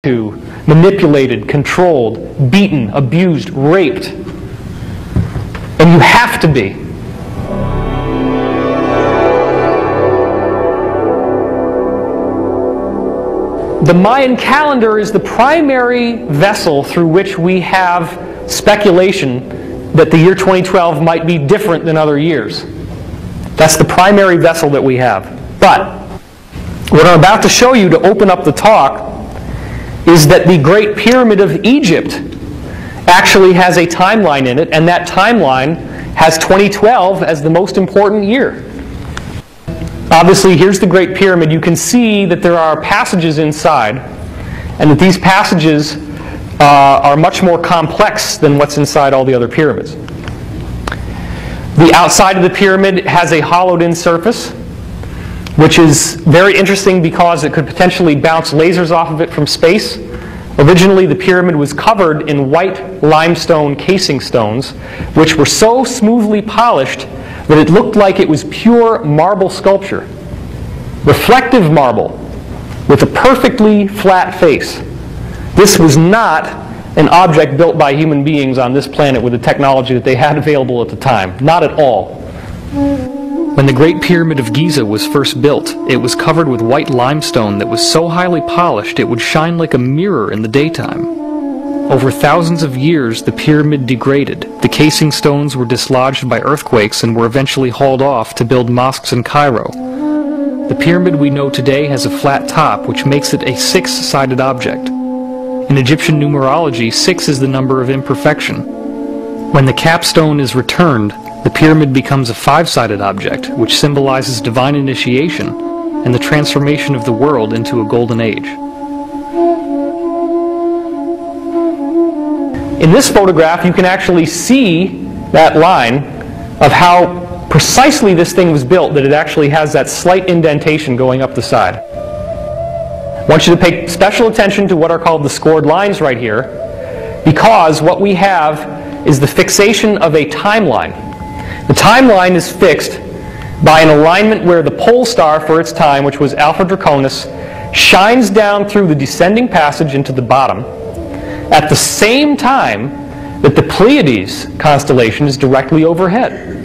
to, manipulated, controlled, beaten, abused, raped. And you have to be. The Mayan calendar is the primary vessel through which we have speculation that the year 2012 might be different than other years. That's the primary vessel that we have. But what I'm about to show you to open up the talk is that the Great Pyramid of Egypt actually has a timeline in it, and that timeline has 2012 as the most important year. Obviously, here's the Great Pyramid. You can see that there are passages inside, and that these passages are much more complex than what's inside all the other pyramids. The outside of the pyramid has a hollowed-in surface, which is very interesting because it could potentially bounce lasers off of it from space. Originally, the pyramid was covered in white limestone casing stones, which were so smoothly polished that it looked like it was pure marble sculpture. Reflective marble with a perfectly flat face. This was not an object built by human beings on this planet with the technology that they had available at the time. Not at all. When the Great Pyramid of Giza was first built, it was covered with white limestone that was so highly polished it would shine like a mirror in the daytime. Over thousands of years, the pyramid degraded. The casing stones were dislodged by earthquakes and were eventually hauled off to build mosques in Cairo. The pyramid we know today has a flat top, which makes it a six-sided object. In Egyptian numerology, 6 is the number of imperfection. When the capstone is returned, the pyramid becomes a 5-sided object, which symbolizes divine initiation and the transformation of the world into a golden age. In this photograph, you can actually see that line of how precisely this thing was built, that it actually has that slight indentation going up the side. I want you to pay special attention to what are called the scored lines right here, because what we have is the fixation of a timeline. The timeline is fixed by an alignment where the pole star for its time, which was Alpha Draconis, shines down through the descending passage into the bottom at the same time that the Pleiades constellation is directly overhead.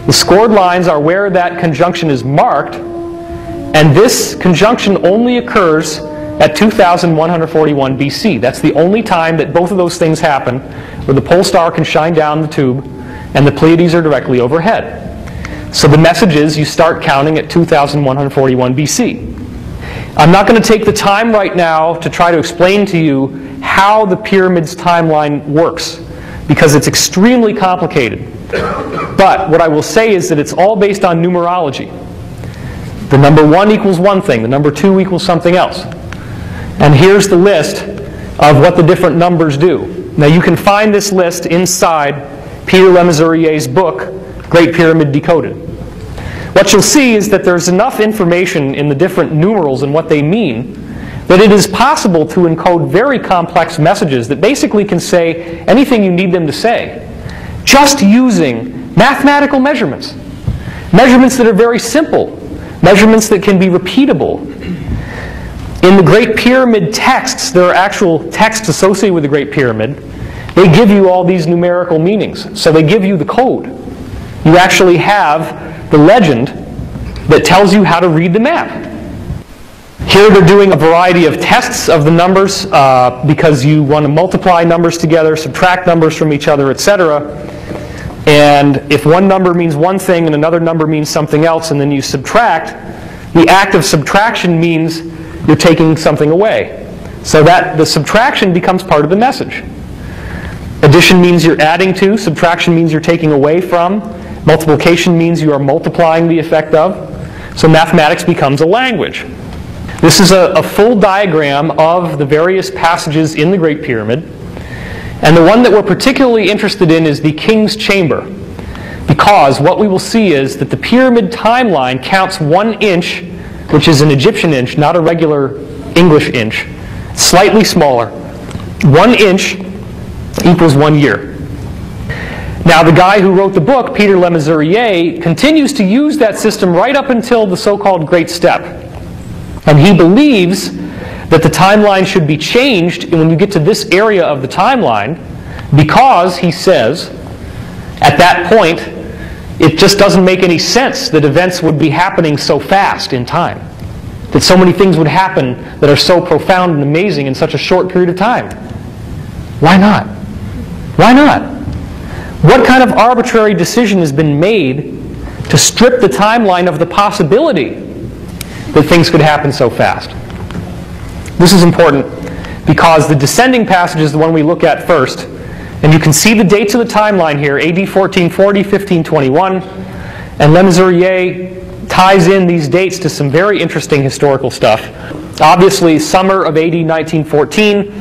The scored lines are where that conjunction is marked, and this conjunction only occurs at 2141 BC. That's the only time that both of those things happen, where the pole star can shine down the tube and the Pleiades are directly overhead. So the message is you start counting at 2141 BC. I'm not going to take the time right now to try to explain to you how the pyramid's timeline works, because it's extremely complicated. But what I will say is that it's all based on numerology. The number 1 equals one thing, the number 2 equals something else. And here's the list of what the different numbers do. Now you can find this list inside Peter Lemaisurier's book, Great Pyramid Decoded. What you'll see is that there's enough information in the different numerals and what they mean that it is possible to encode very complex messages that basically can say anything you need them to say, just using mathematical measurements. Measurements that are very simple, measurements that can be repeatable. In the Great Pyramid texts, there are actual texts associated with the Great Pyramid. They give you all these numerical meanings. So they give you the code. You actually have the legend that tells you how to read the map. Here they're doing a variety of tests of the numbers because you want to multiply numbers together, subtract numbers from each other, etc. And if one number means one thing and another number means something else, and then you subtract, the act of subtraction means you're taking something away. So that the subtraction becomes part of the message. Addition means you're adding to, subtraction means you're taking away from, multiplication means you are multiplying the effect of. So mathematics becomes a language. This is a full diagram of the various passages in the Great Pyramid. And the one that we're particularly interested in is the King's Chamber, because what we will see is that the pyramid timeline counts 1 inch, which is an Egyptian inch, not a regular English inch, slightly smaller. 1 inch equals 1 year. Now the guy who wrote the book, Peter Lemaisurrier, continues to use that system right up until the so-called Great Step. And he believes that the timeline should be changed when you get to this area of the timeline, because, he says, at that point, it just doesn't make any sense that events would be happening so fast in time, that so many things would happen that are so profound and amazing in such a short period of time. Why not? Why not? What kind of arbitrary decision has been made to strip the timeline of the possibility that things could happen so fast? This is important because the descending passage is the one we look at first. And you can see the dates of the timeline here, AD 1440, 1521. And Le Mesurier ties in these dates to some very interesting historical stuff. Obviously, summer of AD 1914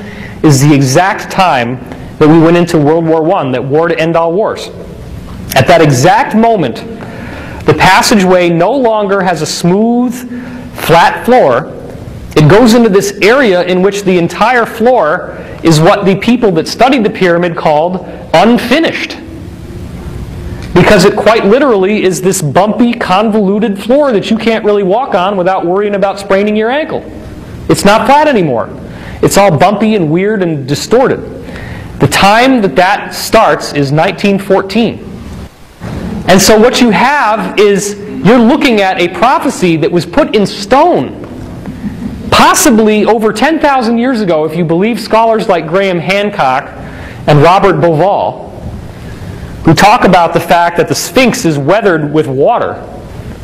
is the exact time that we went into World War I, that war to end all wars. At that exact moment, the passageway no longer has a smooth, flat floor. It goes into this area in which the entire floor is what the people that studied the pyramid called unfinished. Because it quite literally is this bumpy, convoluted floor that you can't really walk on without worrying about spraining your ankle. It's not flat anymore. It's all bumpy and weird and distorted. The time that that starts is 1914. And so what you have is, you're looking at a prophecy that was put in stone possibly over 10,000 years ago, if you believe scholars like Graham Hancock and Robert Bauval, who talk about the fact that the Sphinx is weathered with water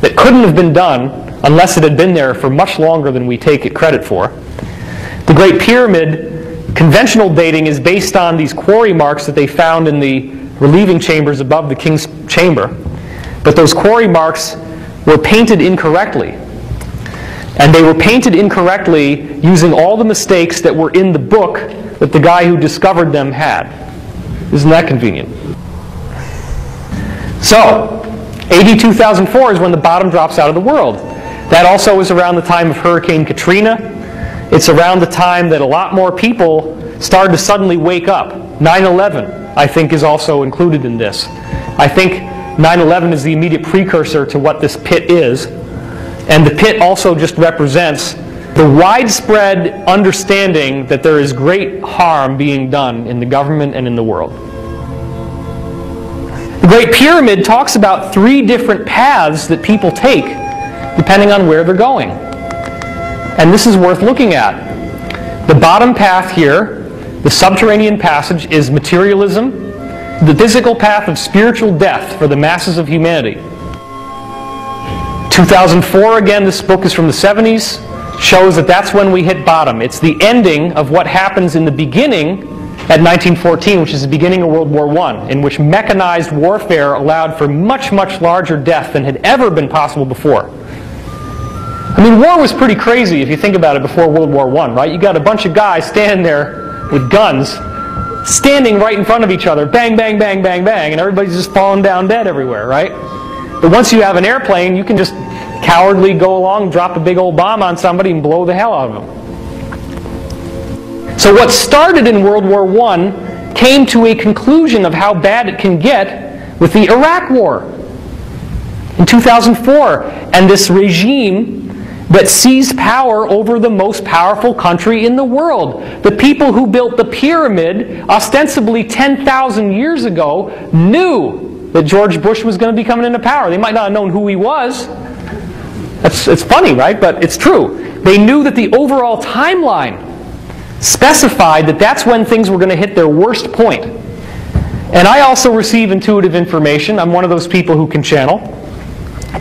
that couldn't have been done unless it had been there for much longer than we take it credit for. The Great Pyramid, conventional dating is based on these quarry marks that they found in the relieving chambers above the king's chamber. But those quarry marks were painted incorrectly. And they were painted incorrectly using all the mistakes that were in the book that the guy who discovered them had. Isn't that convenient? So, AD 2004 is when the bottom drops out of the world. That also is around the time of Hurricane Katrina. It's around the time that a lot more people started to suddenly wake up. 9/11, I think, is also included in this. I think 9/11 is the immediate precursor to what this pit is. And the pit also just represents the widespread understanding that there is great harm being done in the government and in the world. The Great Pyramid talks about 3 different paths that people take depending on where they're going. And this is worth looking at. The bottom path here, the subterranean passage, is materialism, the physical path of spiritual death for the masses of humanity. 2004, again, this book is from the 70s, shows that that's when we hit bottom. It's the ending of what happens in the beginning at 1914, which is the beginning of World War I, in which mechanized warfare allowed for much, much larger death than had ever been possible before. I mean, war was pretty crazy if you think about it before World War I, right? You got a bunch of guys standing there with guns, standing right in front of each other, bang, bang, bang, bang, bang, and everybody's just falling down dead everywhere, right? But once you have an airplane, you can just cowardly go along, drop a big old bomb on somebody, and blow the hell out of them. So what started in World War I came to a conclusion of how bad it can get with the Iraq War in 2004, and this regime that seized power over the most powerful country in the world. The people who built the pyramid, ostensibly 10,000 years ago, knew that George Bush was going to be coming into power. They might not have known who he was. It's funny, right? But it's true. They knew that the overall timeline specified that that's when things were going to hit their worst point. And I also receive intuitive information. I'm one of those people who can channel.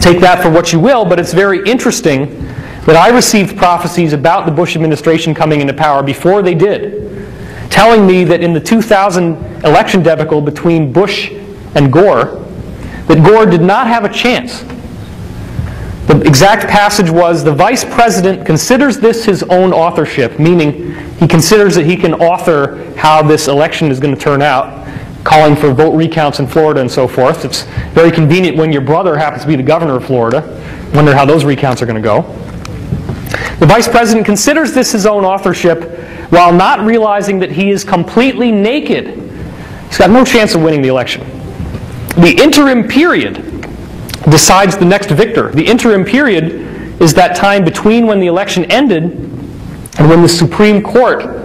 Take that for what you will, but it's very interesting that I received prophecies about the Bush administration coming into power before they did, telling me that in the 2000 election debacle between Bush and Gore, that Gore did not have a chance. The exact passage was, the vice president considers this his own authorship, meaning he considers that he can author how this election is going to turn out, calling for vote recounts in Florida and so forth. It's very convenient when your brother happens to be the governor of Florida. Wonder how those recounts are going to go. The vice president considers this his own authorship while not realizing that he is completely naked. He's got no chance of winning the election. The interim period decides the next victor. The interim period is that time between when the election ended And when the Supreme Court